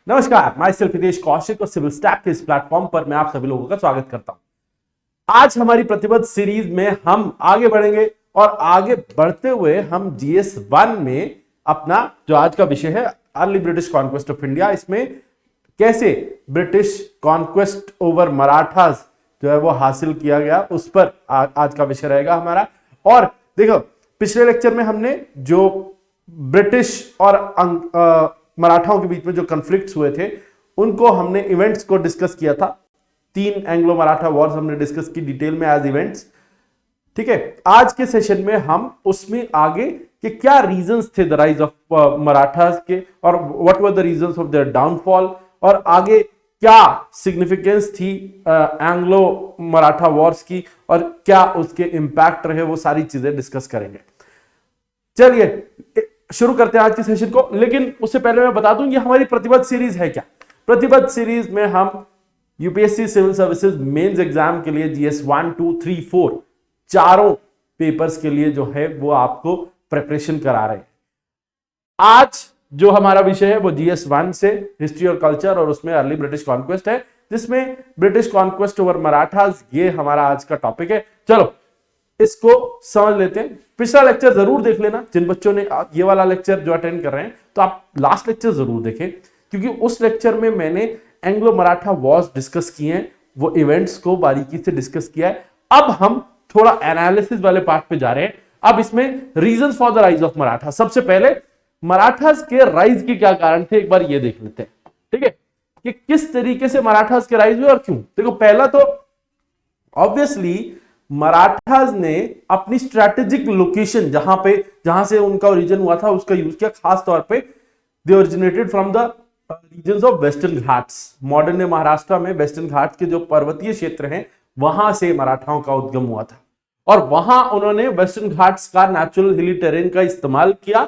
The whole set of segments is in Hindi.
नमस्कार, मैं सेल्फ हितेश कौशिक और सिविल स्टैप के इस प्लेटफॉर्म पर मैं आप सभी लोगों का स्वागत करता हूं। आज हमारी प्रतिबद्ध सीरीज में हम आगे बढ़ेंगे और आगे बढ़ते हुए हम GS1 में अपना जो आज का विषय है early British conquest of India, इसमें कैसे ब्रिटिश कॉन्क्वेस्ट ओवर मराठास जो है वो हासिल किया गया, उस पर आज का विषय रहेगा हमारा। और देखो, पिछले लेक्चर में हमने जो ब्रिटिश और मराठाओं के बीच में जो कॉन्फ्लिक्ट्स हुए थे उनको हमने इवेंट्स को डिस्कस किया था। 3 एंग्लो मराठा वॉर्स हमने डिस्कस की डिटेल में एज इवेंट्स। ठीक है, आज के सेशन में हम उसमें आगे कि क्या रीजंस थे द राइज ऑफ मराठास के और what were the reasons of their downfall, और आगे क्या सिग्निफिकेंस थी एंग्लो मराठा वॉर्स की और क्या उसके इंपैक्ट रहे, वो सारी चीजें डिस्कस करेंगे। चलिए शुरू करते हैं आज के सेशन को। लेकिन उससे पहले मैं बता दूं ये हमारी प्रतिबद्ध सीरीज है क्या। प्रतिबद्ध सीरीज में हम UPSC civil services mains exam के लिए GS 1, 2, 3, 4 चारों पेपर्स के लिए जो है वो आपको प्रिपरेशन करा रहे हैं। आज जो हमारा विषय है वो GS 1 से हिस्ट्री और कल्चर और उसमें अर्ली ब्रिटिश कॉन्क्वेस्ट है, जिसमें ब्रिटिश कॉन्क्वेस्ट ओवर मराठास ये हमारा आज का टॉपिक है। चलो इसको समझ लेते हैं। पिछला लेक्चर जरूर देख लेना, जिन बच्चों ने ये वाला लेक्चर जो अटेंड कर रहे हैं तो आप लास्ट लेक्चर जरूर देखें, क्योंकि उस लेक्चर में मैंने एंग्लो मराठा वॉर्स डिस्कस किए हैं, वो इवेंट्स को बारीकी से डिस्कस किया है। अब हम थोड़ा एनालिसिस वाले पार्ट पे जा रहे हैं। अब इसमें reasons for the rise of Maratha, सबसे पहले मराठास के राइज के क्या कारण थे एक बार ये देख लेते हैं। ठीक है, कि किस तरीके से मराठास के राइज हुए और क्यों। देखो, पहला तो ऑब्वियसली मराठास ने अपनी स्ट्रैटेजिक लोकेशन जहां से उनका ओरिजिन हुआ था उसका यूज किया। खास तौर पे they originated from the regions of Western Ghats. Modern Maharashtra में वेस्टर्न घाट्स के जो पर्वतीय क्षेत्र हैं वहां से मराठाओं का उद्गम हुआ था, और वहां उन्होंने वेस्टर्न घाट्स का नेचुरल हिली टेरेन का इस्तेमाल किया।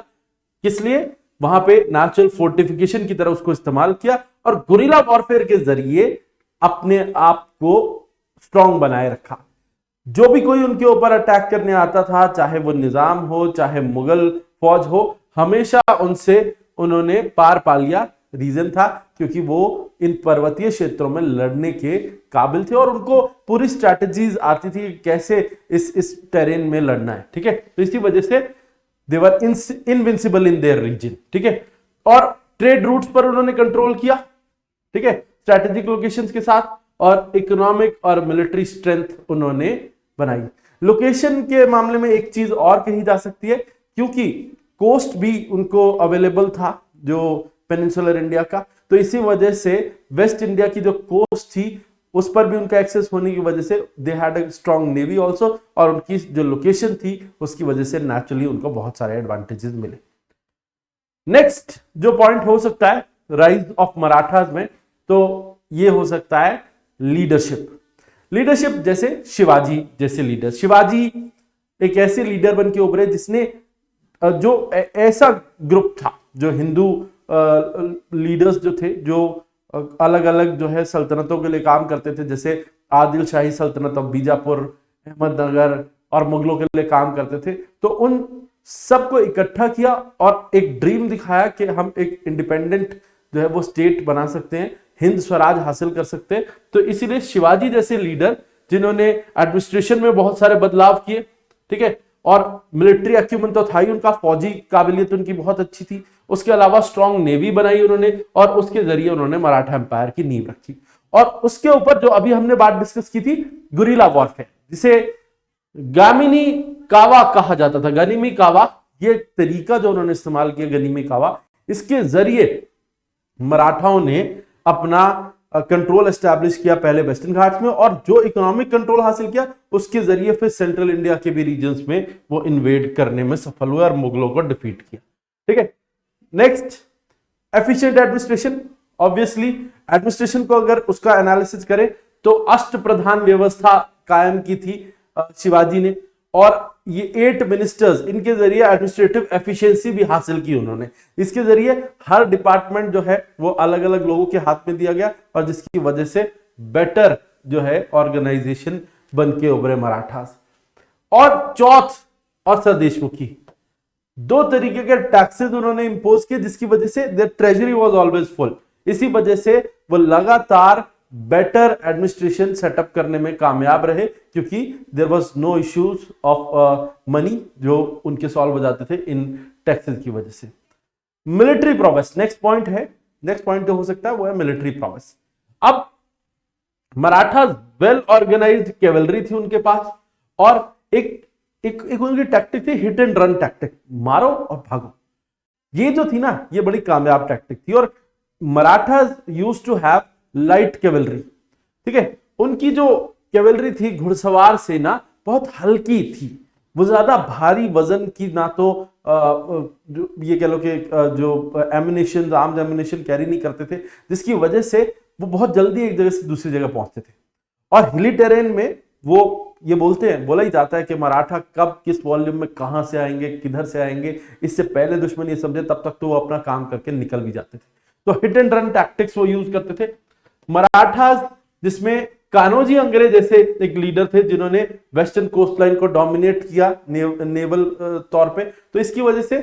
किस लिए? वहां पे नेचुरल फोर्टिफिकेशन की तरह उसको इस्तेमाल किया और गुरिल्ला वॉरफेयर के जरिए अपने आप को स्ट्रॉन्ग बनाए रखा। जो भी कोई उनके ऊपर अटैक करने आता था, चाहे वो निजाम हो चाहे मुगल फौज हो, हमेशा उनसे उन्होंने पार पा लिया। रीजन था क्योंकि वो इन पर्वतीय क्षेत्रों में लड़ने के काबिल थे और उनको पूरी स्ट्रैटेजीज आती थी कैसे इस टेरेन में लड़ना है। ठीक है, तो इसी वजह से they were invincible in their reason. ठीक है, और ट्रेड रूट्स पर उन्होंने कंट्रोल किया। ठीक है, स्ट्रैटेजिक लोकेशंस के साथ, और इकोनॉमिक और मिलिट्री स्ट्रेंथ उन्होंने बनाई। लोकेशन के मामले में एक चीज और कही जा सकती है, क्योंकि कोस्ट भी उनको अवेलेबल था जो पेनिनसुलर इंडिया का, तो इसी वजह से वेस्ट इंडिया की जो कोस्ट थी उस पर भी उनका एक्सेस होने की वजह से they had a strong navy also, और उनकी जो लोकेशन थी उसकी वजह से नेचुरली उनको बहुत सारे एडवांटेजेस मिले। नेक्स्ट जो पॉइंट हो सकता है राइज ऑफ मराठास में, तो ये हो सकता है लीडरशिप जैसे शिवाजी जैसे लीडर। शिवाजी एक ऐसे लीडर बन के उभरे जिसने जो ऐसा ग्रुप था, जो हिंदू लीडर्स जो थे, जो अलग अलग जो है सल्तनतों के लिए काम करते थे, जैसे आदिल शाही सल्तनत ऑफ बीजापुर, अहमदनगर और मुगलों के लिए काम करते थे, तो उन सबको इकट्ठा किया और एक ड्रीम दिखाया कि हम एक इंडिपेंडेंट जो है वो स्टेट बना सकते हैं, हिंद स्वराज हासिल कर सकते हैं। तो इसीलिए शिवाजी जैसे लीडर, जिन्होंने एडमिनिस्ट्रेशन में बहुत सारे बदलाव किए, ठीक है, और मिलिट्री एक्यूमेंट तो था ही उनका, फौजी काबिलियत उनकी बहुत अच्छी थी, उसके अलावा स्ट्रॉन्ग नेवी बनाई उन्होंने, और उसके जरिए उन्होंने मराठा एम्पायर की नींव रखी। और उसके ऊपर जो अभी हमने बात डिस्कस की थी, गुरिल्ला वॉरफेयर, जिसे गामिनी कावा कहा जाता था, गनिमी कावा, ये तरीका जो उन्होंने इस्तेमाल किया गनिमी कावा, इसके जरिए मराठाओं ने अपना कंट्रोल एस्टैब्लिश किया पहले वेस्टर्न घाट्स में, और जो इकोनॉमिक कंट्रोल हासिल किया उसके जरिए फिर सेंट्रल इंडिया के भी रीजन्स में वो इन्वेड करने में सफल हुए और मुगलों को डिफीट किया। ठीक है, next efficient administration. Obviously administration को अगर उसका एनालिसिस करें तो अष्ट प्रधान व्यवस्था कायम की थी शिवाजी ने, और ये 8 मिनिस्टर्स, इनके जरिए एडमिनिस्ट्रेटिव एफिशिएंसी भी हासिल की उन्होंने। इसके जरिए हर डिपार्टमेंट जो है वो अलग अलग लोगों के हाथ में दिया गया, और जिसकी वजह से बेटर जो है ऑर्गेनाइजेशन बन के उभरे मराठास। और चौथ और सरदेशमुखी, 2 तरीके के टैक्सेस उन्होंने इंपोज किए, जिसकी वजह से their treasury was always full. इसी वजह से वो लगातार बेटर एडमिनिस्ट्रेशन सेटअप करने में कामयाब रहे, क्योंकि there was no issues of money जो उनके सॉल्व हो जाते थे इन टैक्सेस की वजह से। मिलिट्री प्रोवेस नेक्स्ट पॉइंट है, नेक्स्ट पॉइंट जो हो सकता है वो है मिलिट्री प्रोवेस। अब मराठा वेल ऑर्गेनाइज्ड कैवलरी थी उनके पास, और एक उनकी टैक्टिक थी हिट एंड रन टैक्टिक, मारो और भागो। ये जो थी ना, ये बड़ी कामयाब टैक्टिक थी। और Maratha used to have light cavalry, ठीक है। उनकी जो कैवलरी थी घुड़सवार सेना बहुत हल्की थी, वो ज्यादा भारी वजन की ना तो ये कह लो कि जो एमिनेशन, आर्म्स एमिनेशन कैरी नहीं करते थे, जिसकी वजह से वो बहुत जल्दी एक जगह से दूसरी जगह पहुंचते थे। और हिली टेरेन में वो ये बोला ही जाता है कि मराठा कब किस वॉल्यूम में कहां से आएंगे, किधर से आएंगे, इससे पहले दुश्मन ये समझे तब तक तो वो अपना काम करके निकल भी जाते थे। तो हिट एंड रन टैक्टिक्स वो यूज करते थे मराठास, जिसमें कान्होजी अंग्रे जैसे एक लीडर थे जिन्होंने वेस्टर्न कोस्ट लाइन को डोमिनेट किया नेवल तौर पे। तो इसकी वजह से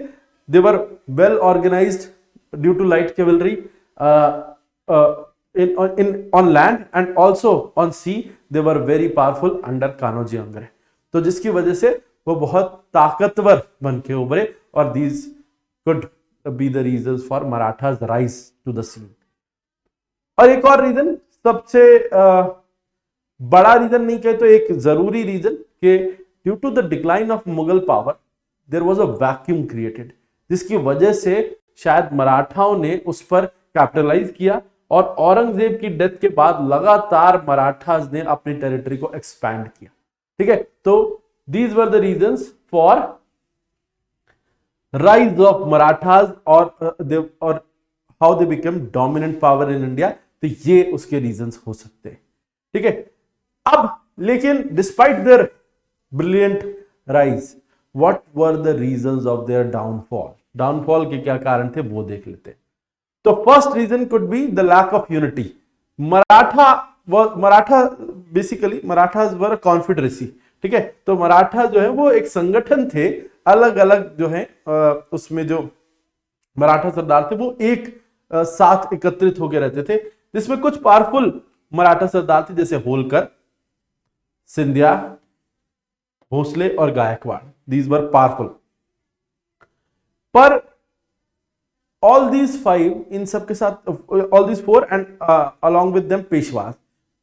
they were well organised due to light cavalry in on land and also on sea they were very powerful under Kanhoji Angre. तो जिसकी वजह से वो बहुत ताकतवर बन के उभरे, और these could be the reasons for Marathas rise to the scene। और एक और रीजन, सबसे बड़ा रीजन नहीं कहे तो एक जरूरी रीजन, कि due to the decline of Mughal power there was a vacuum created, जिसकी वजह से शायद मराठाओं ने उस पर कैपिटलाइज किया, और औरंगजेब की डेथ के बाद लगातार मराठास ने अपनी टेरिटरी को एक्सपैंड किया, ठीक है। तो these were the reasons for rise of Marathas और how they become dominant power in India. तो ये उसके रीजंस हो सकते हैं, ठीक है। अब लेकिन despite their brilliant rise, what were the reasons of their downfall, downfall के क्या कारण थे वो देख लेते हैं। तो first reason could be the lack of unity. Maratha basically Marathas were confederacy, ठीक है। तो मराठा जो है वो एक संगठन थे, अलग अलग जो है उसमें जो मराठा सरदार थे वो एक साथ एकत्रित होकर रहते थे, जिसमें कुछ पावरफुल मराठा सरदार थे जैसे होलकर, सिंधिया, भोसले और गायकवाड़। These were powerful. पर all these five, इन सबके साथ all these four and along with them Peshwas,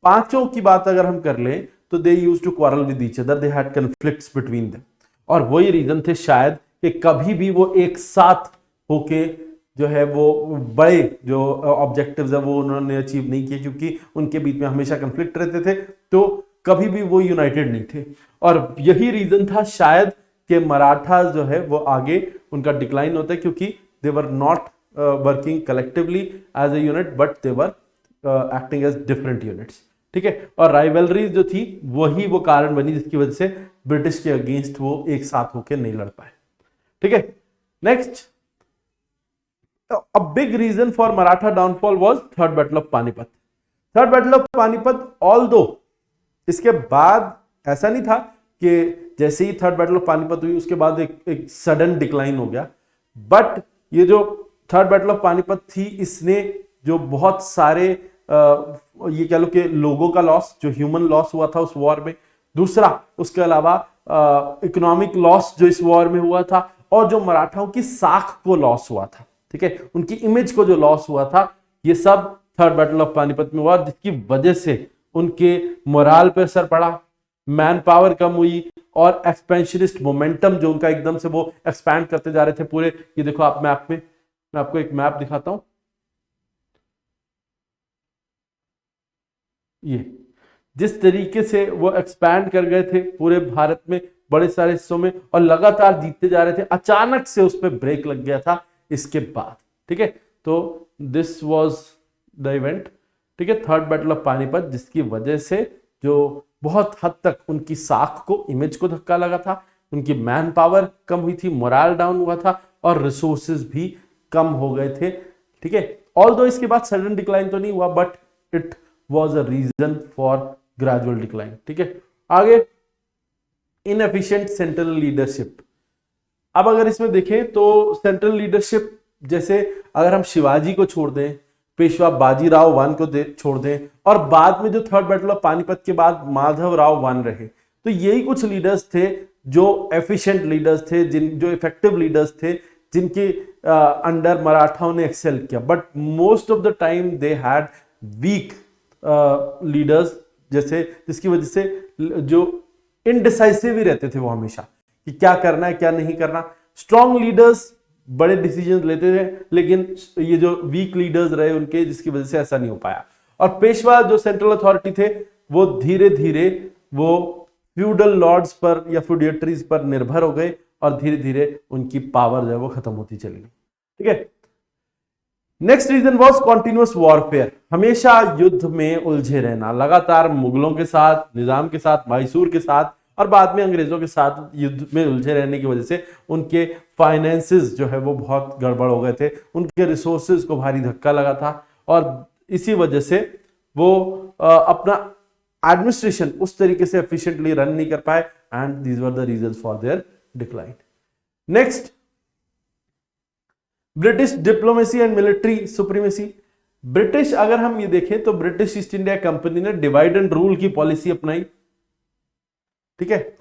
पांचों की बात अगर हम कर लें तो they used to quarrel with each other, they had conflicts between them। और वही रीजन थे शायद कि कभी भी वो एक साथ होके जो है वो बड़े जो ऑब्जेक्टिव्स है वो उन्होंने अचीव नहीं किए, क्योंकि उनके बीच में हमेशा कंफ्लिक्ट रहते थे, तो कभी भी वो यूनाइटेड नहीं थे। और यही रीजन था शायद कि मराठा जो है वो आगे उनका डिक्लाइन होता है, क्योंकि they were not working collectively as a unit but they were acting as different units, ठीक है। और राइवलरीज जो थी वही वो कारण बनी जिसकी वजह से ब्रिटिश के अगेंस्ट वो एक साथ होकर नहीं लड़ पाए, ठीक है। Next, a big reason for Maratha downfall was third battle of Panipat। Third battle of Panipat, although इसके बाद ऐसा नहीं था कि जैसे ही थर्ड बैटल ऑफ पानीपत हुई उसके बाद एक सडन डिक्लाइन हो गया, बट ये जो थर्ड बैटल ऑफ पानीपत थी इसने जो बहुत सारे ये कह लो कि लोगों का लॉस, जो ह्यूमन लॉस हुआ था उस वॉर में, दूसरा उसके अलावा इकोनॉमिक लॉस जो इस वॉर में हुआ था, और जो मराठाओं की साख को लॉस हुआ था, ठीक है, उनकी इमेज को जो लॉस हुआ था, ये सब थर्ड बैटल ऑफ पानीपत में हुआ, जिसकी वजह से उनके मोराल पे असर पड़ा, मैन पावर कम हुई, और एक्सपेंशनिस्ट मोमेंटम जो उनका एकदम से वो एक्सपैंड करते जा रहे थे पूरे। ये देखो आप मैप में, मैं आपको एक मैप दिखाता हूं, ये जिस तरीके से वो एक्सपैंड कर गए थे पूरे भारत में बड़े सारे हिस्सों में, और लगातार जीतते जा रहे थे, अचानक से उस पर ब्रेक लग गया था इसके बाद, ठीक है। तो दिस वाज द इवेंट, ठीक है, थर्ड बैटल ऑफ पानीपत, जिसकी वजह से जो बहुत हद तक उनकी साख को, इमेज को धक्का लगा था, उनकी मैन पावर कम हुई थी, मोरल डाउन हुआ था, और रिसोर्सेज भी कम हो गए थे, ठीक है। ऑल्दो इसके बाद सडन डिक्लाइन तो नहीं हुआ, but it was a reason for gradual decline, ठीक है। आगे, इनएफिशिएंट सेंट्रल लीडरशिप। अब अगर इसमें देखें तो सेंट्रल लीडरशिप, जैसे अगर हम शिवाजी को छोड़ दें पेशवा बाजीराव वन को छोड़ दें, और बाद में जो थर्ड बैटल ऑफ पानीपत के बाद माधवराव वन रहे। तो यही कुछ लीडर्स थे जो एफिशिएंट लीडर्स थे, जो इफेक्टिव लीडर्स थे, जिनके अंडर मराठाओं ने एक्सेल किया। But most of the time they had weak leaders, जैसे जिसकी वजह से जो इनडिसाइसिव ही रहते थे वो हमेशा, कि क्या करना है क्या नहीं करना। स्ट्रॉन्ग लीडर्स बड़े डिसीजन लेते थे, लेकिन ये जो वीक लीडर्स रहे उनके, जिसकी वजह से ऐसा नहीं हो पाया। और पेशवा जो सेंट्रल अथॉरिटी थे वो धीरे धीरे वो फ्यूडल लॉर्ड्स पर या फ्यूडिएटरीज पर निर्भर हो गए, और धीरे धीरे उनकी पावर जो है वो खत्म होती चली गई। ठीक है। Next reason was continuous warfare, हमेशा युद्ध में उलझे रहना, लगातार मुगलों के साथ, निजाम के साथ, मैसूर के साथ और बाद में अंग्रेजों के साथ युद्ध में उलझे रहने की वजह से उनके फाइनेंसेस जो है वो बहुत गड़बड़ हो गए थे, उनके रिसोर्सेज को भारी धक्का लगा था, और इसी वजह से वो अपना एडमिनिस्ट्रेशन उस तरीके से एफिशिएंटली रन नहीं कर पाए, and these were the reasons for their decline. Next, British diplomacy and military supremacy. British, अगर हम ये देखें तो ब्रिटिश ईस्ट इंडिया कंपनी ने डिवाइड एंड रूल की पॉलिसी अपनाई, ठीक है,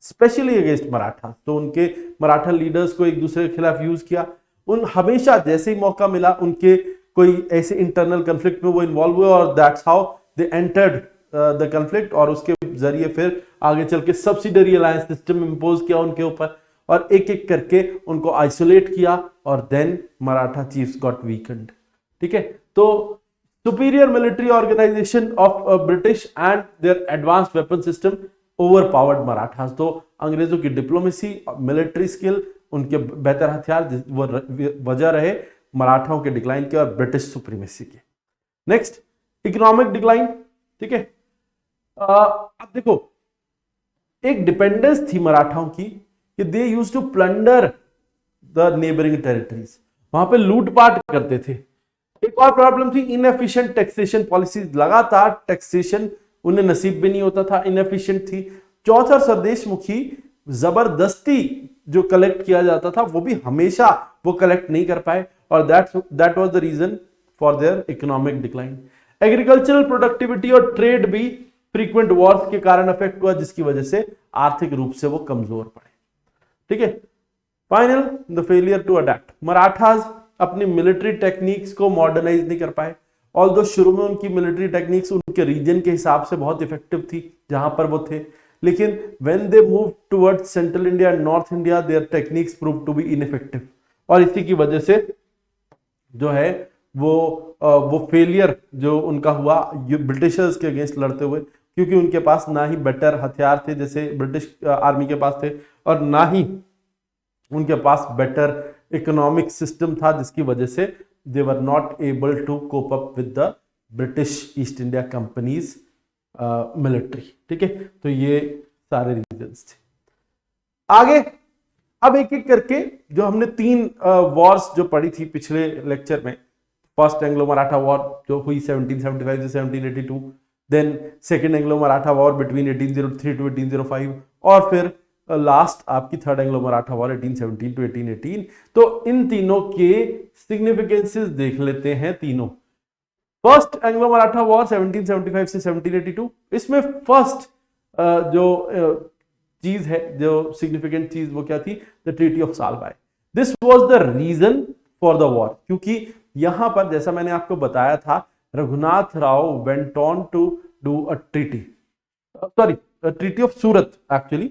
स्पेशली अगेंस्ट मराठा। तो उनके मराठा लीडर्स को एक दूसरे के खिलाफ यूज किया। उन हमेशा जैसे ही मौका मिला उनके कोई ऐसे इंटरनल कंफ्लिक्ट में वो इन्वॉल्व हुए, और that's how they entered the conflict, और उसके जरिए फिर आगे चल के सब्सिडरी अलायंस सिस्टम इंपोज किया उनके ऊपर, और एक एक करके उनको आइसोलेट किया, और then Maratha chiefs got weakened. ठीक है। तो superior military organisation of British and their advanced weapon system overpowered Marathas. तो अंग्रेजों की डिप्लोमेसी, मिलिट्री स्किल, उनके बेहतर हथियार वो वजह रहे मराठाओं के डिक्लाइन के और ब्रिटिश सुप्रीमेसी के। Next, economic decline. ठीक है। अब देखो, एक डिपेंडेंस थी मराठाओं की कि they used to plunder the neighbouring territories, वहां पे लूटपाट करते थे। एक और प्रॉब्लम थी इनएफिशिएंट टैक्सेशन पॉलिसीज, लगातार टैक्सेशन उन्हें नसीब भी नहीं होता था, इनएफिशिएंट थी। चौथा, स्वदेश मुखी, जबरदस्ती जो कलेक्ट किया जाता था वो भी हमेशा वो कलेक्ट नहीं कर पाए, और that was the reason for their economic decline. Agricultural productivity और ट्रेड भी फ्रीक्वेंट वॉर्स के कारण अफेक्ट हुआ, जिसकी वजह से आर्थिक रूप से वो कमजोर पड़े। ठीक है। Final, the failure to adapt. Marathas अपनी मिलिट्री टेक्निक्स को मॉडर्नाइज नहीं कर पाए, ऑल्दो शुरू में उनकी मिलिट्री टेक्निक्स उनके रीजन के हिसाब से बहुत इफेक्टिव थी जहां पर वो थे, लेकिन when they move towards central India and north India their techniques prove to be ineffective, और इसी की वजह से जो है वो फेलियर जो उनका हुआ ब्रिटिशर्स के अगेंस्ट लड़ते हुए, क्योंकि उनके पास ना ही बेटर हथियार थे जैसे ब्रिटिश आर्मी के पास थे, और ना ही उनके पास बेटर इकोनॉमिक सिस्टम था, जिसकी वजह से they were not able to cope up with the British East India company's military. ठीक है। तो ये सारे रीजंस थे। आगे अब एक एक करके जो हमने 3 वॉर्स जो पढ़ी थी पिछले लेक्चर में, फर्स्ट एंग्लो मराठा वॉर जो हुई 1775 से 1782, then second Anglo Maratha war between 1803 to 1805, और फिर लास्ट आपकी third Anglo Maratha war 1817 to 1818। तो इन तीनों के सिग्निफिकेंसेस देख लेते हैं तीनों। फर्स्ट एंग्लो मराठा वॉर 1775 से 1782, इसमें फर्स्ट जो चीज है, जो सिग्निफिकेंट चीज, वो क्या थी? The treaty of Salbai. This was the reason for the war, क्योंकि यहां पर जैसा मैंने आपको बताया था, Raghunath Rao went on to do a treaty, sorry treaty of Surat actually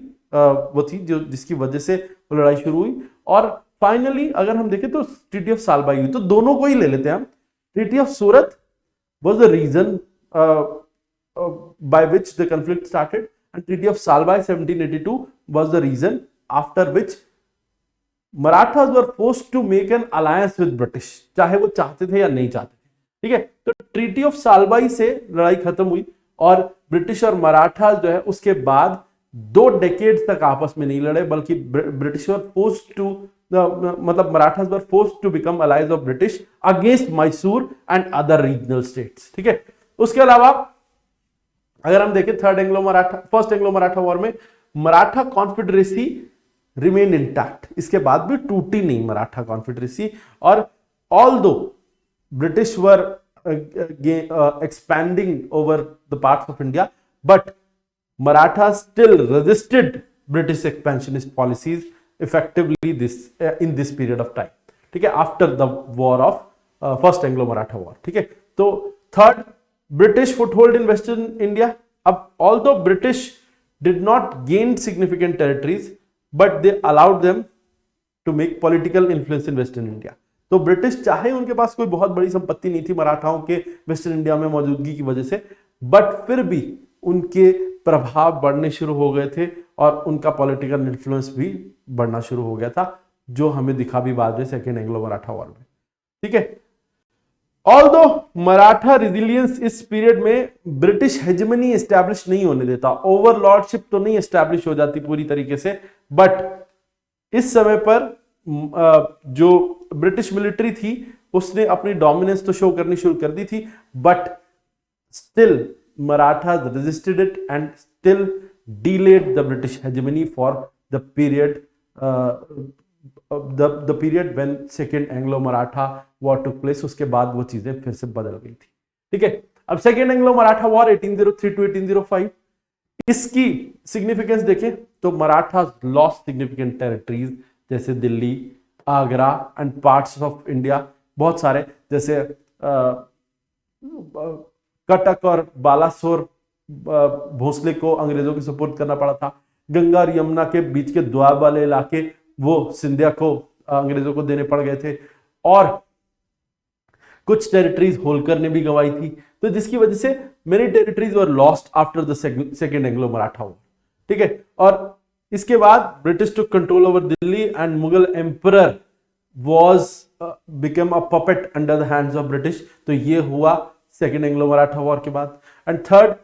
वो थी जो जिसकी वजह से वो लड़ाई शुरू हुई, और फाइनली अगर हम देखें तो ट्रीटी ऑफ सालबाई हुई। तो दोनों को ही ले लेते हैं हम। Treaty of Surat was the reason by which the conflict started, and Treaty of Salbai 1782 was the reason after which Marathas were forced to make an alliance with British, चाहे वो चाहते थे या नहीं चाहते थे। ठीक है। तो ट्रीटी ऑफ सालबाई से लड़ाई खत्म हुई, और ब्रिटिश और मराठास जो है उसके बाद 2 डेकेड्स तक आपस में नहीं लड़े, बल्कि ब्रिटिश वर फोर्स्ड टू मतलब Marathas were forced to become allies of British against Mysore and other regional states. ठीक है। उसके अलावा अगर हम देखें फर्स्ट एंग्लो मराठा वॉर में मराठा कॉन्फेडरेसी रिमेन इंटैक्ट, इसके बाद भी टूटी नहीं मराठा कॉन्फेडरेसी, और although British were expanding over the parts of India, but Marathas still resisted British expansionist policies effectively in this period of time. ठीक है, after the war of first Anglo Maratha war. ठीक है, तो third, British foothold in western India. अब although British did not gain significant territories, but they allowed them to make political influence in western India. तो ब्रिटिश चाहे उनके पास कोई बहुत बड़ी संपत्ति नहीं थी मराठाओं के वेस्टर्न इंडिया में मौजूदगी की वजह से, बट फिर भी उनके प्रभाव बढ़ने शुरू हो गए थे और उनका पॉलिटिकल इन्फ्लुएंस भी बढ़ना शुरू हो गया था, जो हमें दिखा भी बाद में सेकेंड एंग्लो मराठा वॉर में. ठीक है, ऑल्दो मराठा रेजिलियंस इस पीरियड में ब्रिटिश हेजेमनी एस्टैब्लिश नहीं होने देता, ओवरलॉर्डशिप तो नहीं एस्टैब्लिश हो जाती पूरी तरीके से, बट इस समय पर जो ब्रिटिश मिलिट्री थी उसने अपनी डोमिनेंस तो शो करनी शुरू कर दी थी, but still Marathas resisted it and still delayed the British hegemony for the period the period when second Anglo-Maratha war took place. उसके बाद वो चीजें फिर से बदल गई थी. ठीक है, अब second Anglo Maratha war 1803 to 1805, इसकी सिग्निफिकेंस देखें तो मराठा लॉस्ट सिग्निफिकेंट टेरिटरीज जैसे Delhi, Agra and parts of India, बहुत सारे, जैसे कटक और बालासोर भोसले को अंग्रेजों के सपोर्ट करना पड़ा था. गंगा और यमुना के बीच के द्वाब वाले इलाके वो सिंधिया को अंग्रेजों को देने पड़ गए थे, और कुछ टेरिटरीज होलकर ने भी गंवाई थी. तो जिसकी वजह से many territories were lost after the second Anglo Maratha war. ठीक है, और इसके बाद British took control over Delhi and Mughal emperor was become a puppet under the hands of British. तो ये हुआ सेकेंड एंग्लो मराठा वॉर के बाद. And third,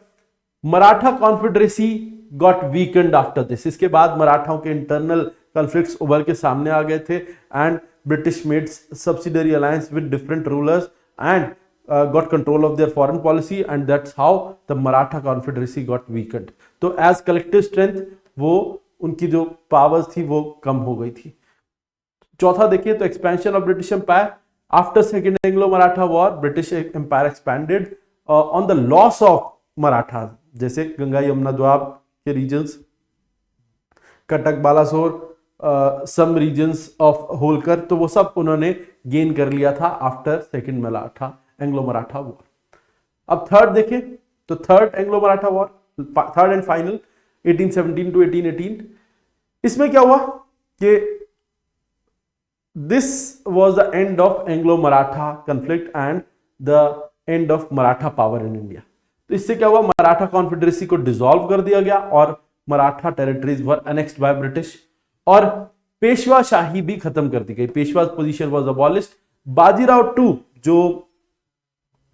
Maratha confederacy got weekend after this. इसके बाद मराठाओं के इंटरनल कॉन्फ्लिक्ट्स उभर के सामने आ गए थे, and British made subsidiary alliance with different rulers and got control of their foreign policy, and that's how the Maratha Confederacy got weakened. तो as collective strength वो उनकी जो पावर्स थी वो कम हो गई थी. चौथा देखिए तो expansion of British empire. After second Anglo Maratha war British empire expanded on the loss of Maratha, जैसे गंगा यमुना द्वाब के regions, Cuttack, Balasore, some regions of Holkar, तो वो सब उन्होंने गेन कर लिया था after second Anglo Maratha war. अब थर्ड देखें तो third Anglo Maratha war, third and final 1817 to 1818. इसमें क्या हुआ कि this was the end of Anglo Maratha conflict and the end of Maratha power in India. तो इससे क्या हुआ, मराठा कॉन्फेडरेसी को डिसॉल्व कर दिया गया और Maratha territories were annexed by British, और पेशवा शाही भी खत्म कर दी गई. Peshwa position was abolished. Bajirao two जो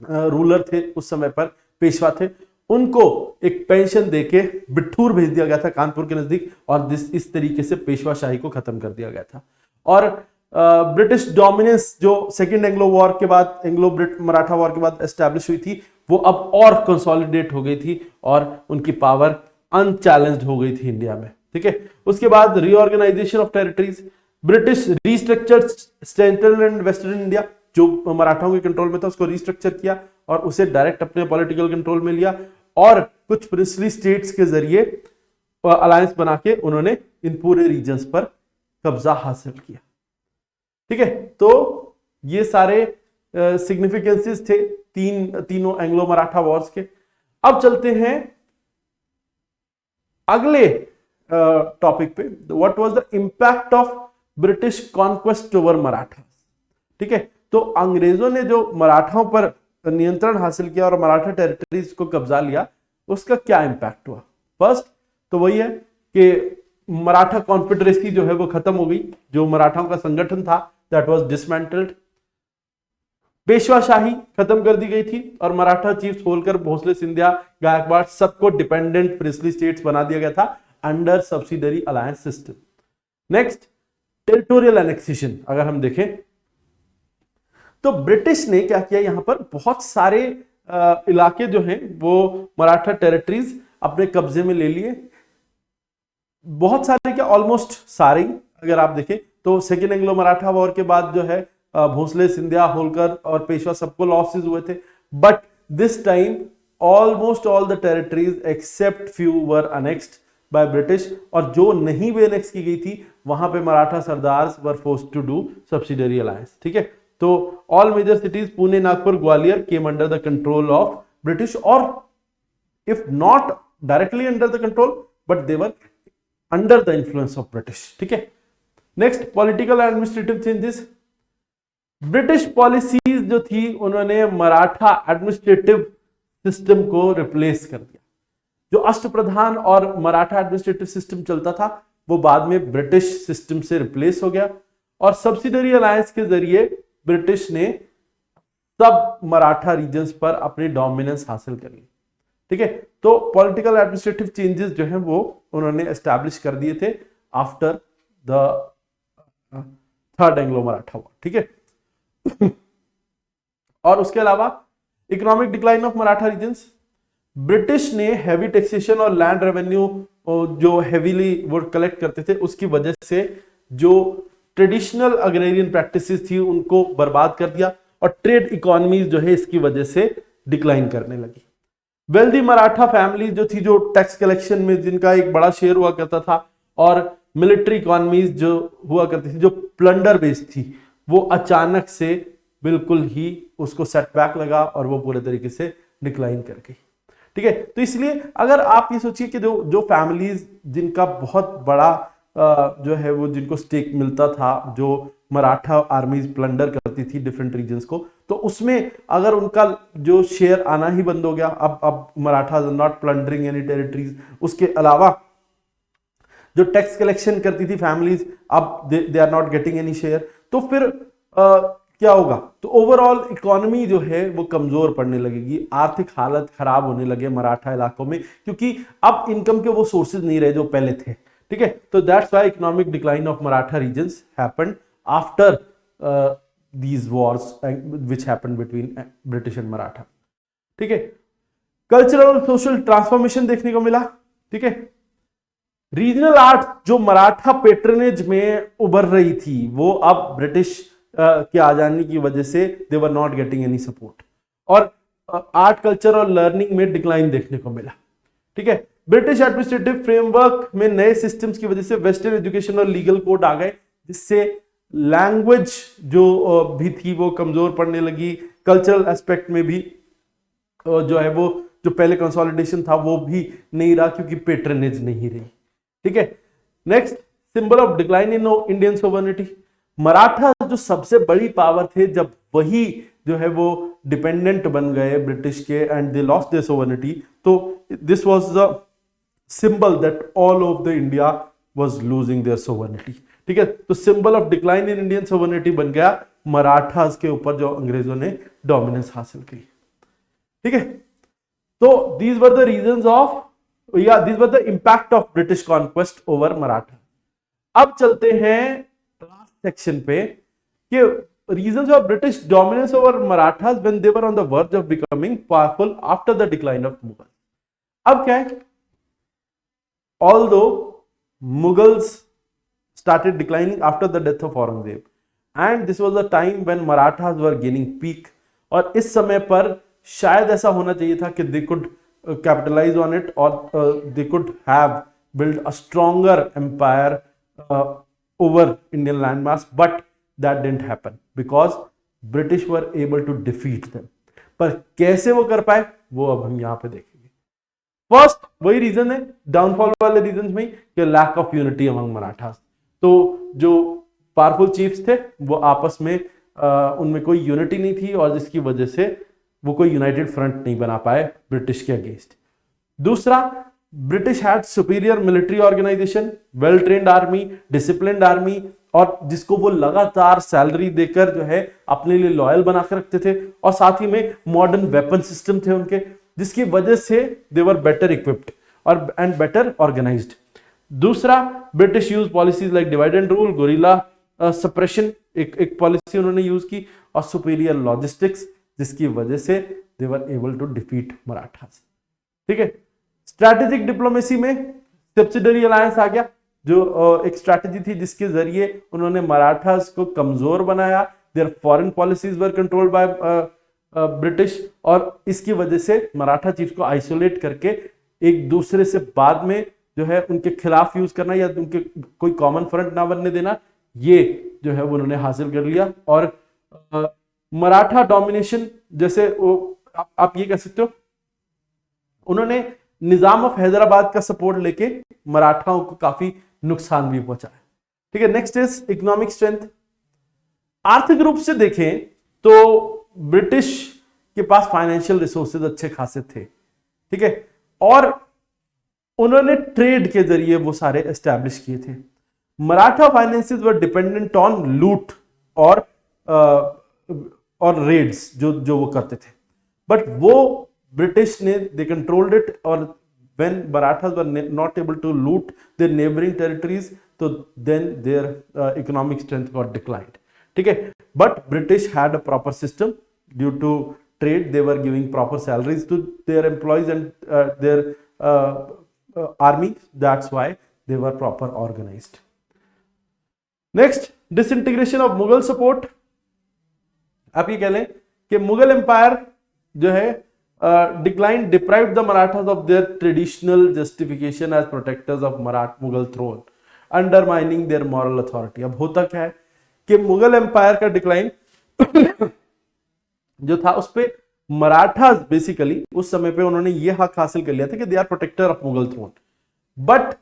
रूलर थे उस समय पर, पेशवा थे, उनको एक पेंशन देके बिठूर भेज दिया गया था कानपुर के नजदीक, और इस तरीके से पेशवा शाही को खत्म कर दिया गया था. और ब्रिटिश डोमिनेंस जो सेकेंड एंग्लो वॉर के बाद, एंग्लो मराठा वॉर के बाद एस्टैब्लिश हुई थी, वो अब और कंसोलिडेट हो गई थी और उनकी पावर अनचैलेंज्ड हो गई थी इंडिया में. ठीक है, उसके बाद reorganisation of territories. British restructured central and western India, जो मराठाओं के कंट्रोल में था उसको रीस्ट्रक्चर किया और उसे डायरेक्ट अपने पॉलिटिकल कंट्रोल में लिया, और कुछ प्रिंसली स्टेट्स के जरिए अलायंस बना के उन्होंने इन पूरे रीजन्स पर कब्जा हासिल किया. ठीक है, तो ये सारे सिग्निफिकेंसेस थे तीनों एंग्लो मराठा वॉर्स के. अब चलते हैं अगले टॉपिक पे, what was the impact of British conquest over Maratha. ठीक है, तो अंग्रेजों ने जो मराठाओं पर नियंत्रण हासिल किया और मराठा टेरिटरीज को कब्जा लिया, उसका क्या इंपैक्ट हुआ. फर्स्ट तो वही है कि मराठा कॉन्फेडरेसी जो है वो खत्म हो गई, जो मराठाओं का संगठन था दैट वाज डिसमेंटल्ड. पेशवा शाही खत्म कर दी गई थी और मराठा चीफ्स होलकर, भोसले, सिंधिया, गायकवाड़ सबको डिपेंडेंट प्रिंसली स्टेट्स बना दिया गया था under subsidiary alliance system. Next, territorial annexation. अगर हम देखें तो ब्रिटिश ने क्या किया, यहां पर बहुत सारे इलाके जो हैं वो मराठा टेरिटरीज अपने कब्जे में ले लिए. बहुत सारे क्या, ऑलमोस्ट सारे. अगर आप देखें तो सेकेंड एंग्लो मराठा वॉर के बाद जो है भोसले, सिंधिया, होलकर और पेशवा सबको लॉसेस हुए थे, but this time almost all the territories except few were annexed by British, और जो नहीं भी अनेक्स की गई थी वहां पे Maratha sardars were forced to do subsidiary alliance. ठीक है, तो all major cities Pune, Nagpur, Gwalior came under the control of British, और if not directly under the control but they were under the influence of British। ठीक है, next political administrative changes. British policies जो थी उन्होंने मराठा एडमिनिस्ट्रेटिव सिस्टम को रिप्लेस कर दिया। जो अष्टप्रधान और मराठा एडमिनिस्ट्रेटिव सिस्टम चलता था वो बाद में ब्रिटिश सिस्टम से रिप्लेस हो गया, और सब्सिडरी अलायंस के जरिए ब्रिटिश ने सब मराठा रीजन्स पर अपनी डोमिनेंस हासिल कर ली। ठीक है, तो पॉलिटिकल एडमिनिस्ट्रेटिव चेंजेस जो है वो उन्होंने एस्टैब्लिश कर दिए थे after the third Anglo Maratha war. ठीक है, और उसके अलावा economic decline of Maratha regions. British ने हैवी टैक्सेशन और लैंड रेवेन्यू जो हैवीली वो कलेक्ट करते थे उसकी वजह से जो ट्रेडिशनल अग्रेरियन प्रैक्टिसेस थी उनको बर्बाद कर दिया, और ट्रेड इकोनॉमीज जो है इसकी वजह से डिक्लाइन करने लगी। वेल्दी मराठा फैमिली जो थी, जो टैक्स कलेक्शन में जिनका एक बड़ा शेयर हुआ करता था, और मिलिट्री इकोनॉमीज जो हुआ करती थी, जो प्लंडर बेस्ड थी, वो अचानक से बिल्कुल ही उसको सेटबैक लगा और वो पूरे तरीके से डिक्लाइन कर गई। ठीक है, तो इसलिए अगर आप ये सोचिए कि जो फैमिलीज जिनका बहुत बड़ा जो है वो जिनको स्टेक मिलता था, जो मराठा आर्मीज प्लंडर करती थी डिफरेंट रीजन्स को, तो उसमें अगर उनका जो शेयर आना ही बंद हो गया, अब Maratha not plundering any territories, उसके अलावा जो टैक्स कलेक्शन करती थी फैमिलीज, अब they are not getting any share, तो फिर क्या होगा? तो ओवरऑल इकोनॉमी जो है वो कमजोर पड़ने लगेगी, आर्थिक हालत खराब होने लगे मराठा इलाकों में, क्योंकि अब इनकम के वो सोर्सेज नहीं रहे जो पहले थे। ठीक है, तो that's why economic decline of Maratha regions happened after these wars which happened between British and Maratha। ठीक है, कल्चरल और सोशल ट्रांसफॉर्मेशन देखने को मिला। ठीक है, रीजनल आर्ट जो मराठा पेट्रनेज में उभर रही थी वो अब ब्रिटिश के आ जाने की वजह से they were not getting any support, और आर्ट कल्चर और लर्निंग में डिक्लाइन देखने को मिला। ठीक है, ब्रिटिश एडमिनिस्ट्रेटिव फ्रेमवर्क में नए सिस्टम्स की वजह से वेस्टर्न एजुकेशन और लीगल कोड आ गए, जिससे लैंग्वेज जो भी थी वो कमजोर पड़ने लगी। कल्चरल एस्पेक्ट में भी जो है वो जो पहले कंसोलिडेशन था वो भी नहीं रहा, क्योंकि पेट्रनेज नहीं रही। ठीक है, next symbol of decline in Indian sovereignty. Maratha जो सबसे बड़ी पावर थे, जब वही जो है वो डिपेंडेंट बन गए ब्रिटिश के and they lost their sovereignty, तो this was the symbol that all of the India was losing their sovereignty. ठीक है, तो symbol of decline in Indian sovereignty बन गया मराठास के ऊपर जो अंग्रेजों ने डोमिनेंस हासिल की। ठीक है, तो these were the reasons of these were the impact of British conquest over Maratha. अब चलते हैं लास्ट सेक्शन पे कि reasons of British dominance over Marathas when they were on the verge of becoming powerful after the decline of Mughal. अब क्या है, although Mughals started declining after the death of Aurangzeb and this was the time when Marathas were gaining peak, और इस समय पर शायद ऐसा होना चाहिए था कि they could capitalize on it or they could have built a stronger empire over Indian landmass, but that didn't happen because British were able to defeat them। पर कैसे वो कर पाए वो अब हम यहाँ पे देखेंगे। फर्स्ट वही रीजन है डाउनफॉल वाले रीजन में कि lack of unity among Marathas. तो जो पावरफुल चीफ्स थे वो आपस में उनमें कोई यूनिटी नहीं थी, और जिसकी वजह से वो कोई यूनाइटेड फ्रंट नहीं बना पाए ब्रिटिश के अगेंस्ट। दूसरा, British had superior military organisation, well trained army, disciplined army, और जिसको वो लगातार सैलरी देकर जो है अपने लिए लॉयल बना कर रखते थे, और साथ ही में मॉडर्न वेपन सिस्टम थे उनके, जिसकी वजह से दे वर बेटर इक्विप्ड और एंड बेटर ऑर्गेनाइज्ड। दूसरा, British use policies like divide and rule, guerrilla suppression एक पॉलिसी उन्होंने यूज की, और सुपीरियर लॉजिस्टिक्स, जिसकी वजह से they were able to defeat Marathas. ठीक है, स्ट्रैटेजिक डिप्लोमेसी में सब्सिडरी अलायंस आ गया, जो एक स्ट्रैटेजी थी जिसके जरिए उन्होंने मराठास को कमजोर बनाया, their foreign policies were controlled by British, और इसकी वजह से मराठा चीफ को आइसोलेट करके एक दूसरे से बाद में जो है उनके खिलाफ यूज करना या उनके कोई कॉमन फ्रंट ना बनने देना, ये जो है वो उन्होंने हासिल कर लिया। और मराठा डोमिनेशन, जैसे आप ये कह सकते हो, उन्होंने निजाम ऑफ हैदराबाद का सपोर्ट लेके मराठाओं को काफी नुकसान भी पहुंचाया। ठीक है, नेक्स्ट इज इकोनॉमिक स्ट्रेंथ। आर्थिक रूप से देखें तो ब्रिटिश के पास फाइनेंशियल रिसोर्सेज अच्छे खासे थे, ठीक है, और उन्होंने ट्रेड के जरिए वो सारे एस्टैब्लिश किए थे। Maratha finances were dependent on लूट और रेड्स जो वो करते थे, बट वो ब्रिटिश ने दे कंट्रोल्ड इट, और when Marathas were not able to loot their neighboring territories, so then their economic strength got declined. ठीक है, but British had a proper system due to trade. They were giving proper salaries to their employees and their army. That's why they were proper organized. Next, disintegration of Mughal support. आप ये कह लें कि मुगल एम्पायर जो है decline deprived the Marathas of their traditional justification as protectors of Mughal throne, undermining their moral authority. अब होता क्या है कि मुगल एम्पायर का डिक्लाइन जो था उस पे मराठास बेसिकली उस समय पे उन्होंने ये हक हासिल कर लिया था कि they are protector of Mughal throne, but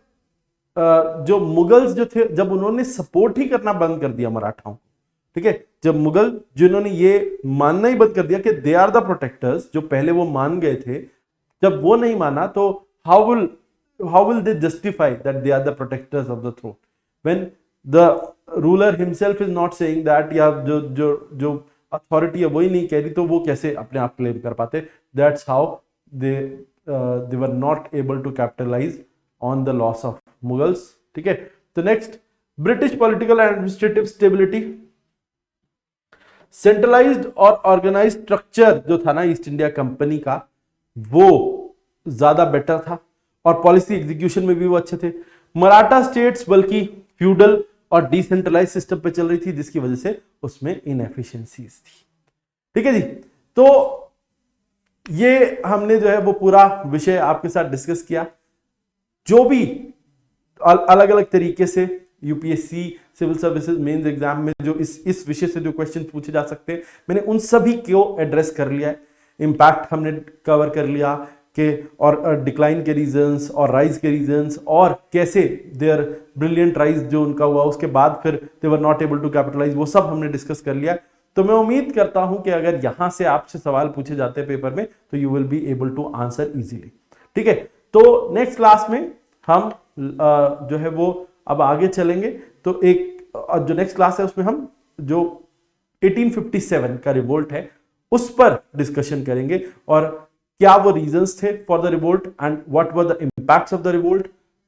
जो मुगल्स जो थे, जब उन्होंने सपोर्ट ही करना बंद कर दिया मराठाओं, ठीक है, जब मुगल जिन्होंने ये मानना ही बंद कर दिया कि दे आर द प्रोटेक्टर्स, जो पहले वो मान गए थे, जब वो नहीं माना तो how will they justify that they are the protectors of the throne when the ruler himself is not saying that, या जो अथॉरिटी है वही नहीं कह रही, तो वो कैसे अपने आप क्लेम कर पाते? That's how they were not able to capitalise on the loss of Mughals. ठीक है, तो next, British political and administrative stability. Centralised और ऑर्गेनाइज्ड स्ट्रक्चर जो था ना ईस्ट इंडिया कंपनी का, वो ज्यादा बेटर था, और पॉलिसी एग्जीक्यूशन में भी वो अच्छे थे। मराठा स्टेट्स बल्कि फ्यूडल और डिसेंट्रलाइज सिस्टम पे चल रही थी, जिसकी वजह से उसमें इनएफिशिएंसीज थी। ठीक है जी, तो ये हमने जो है वो पूरा विषय आपके साथ डिस्कस किया। जो भी अलग अलग तरीके से UPSC civil services mains exam में जो इस विषय से जो क्वेश्चन पूछे जा सकते हैं, मैंने उन सभी को एड्रेस कर लिया है। इंपैक्ट हमने कवर कर लिया कि और डिक्लाइन के रीजंस और राइज के रीजंस, और कैसे देयर ब्रिलियंट राइज जो उनका हुआ उसके बाद फिर they were not able to capitalise, वो सब हमने डिस्कस कर लिया। तो मैं उम्मीद करता हूं कि अगर यहां से आपसे सवाल पूछे जाते हैं पेपर में तो you will be able to answer easily. ठीक है, तो नेक्स्ट क्लास में हम जो है वो अब आगे चलेंगे। तो एक जो नेक्स्ट क्लास है उसमें हम जो 1857 का रिवोल्ट है उस पर डिस्कशन करेंगे, और क्या वो रीजंस थे for the revolt and what were the impacts of the revolt,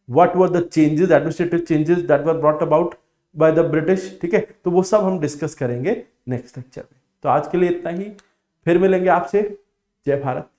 what were the changes, administrative changes that were brought about by the British. ठीक है, तो वो सब हम डिस्कस करेंगे नेक्स्ट लेक्चर में। तो आज के लिए इतना ही, फिर मिलेंगे आपसे। जय भारत।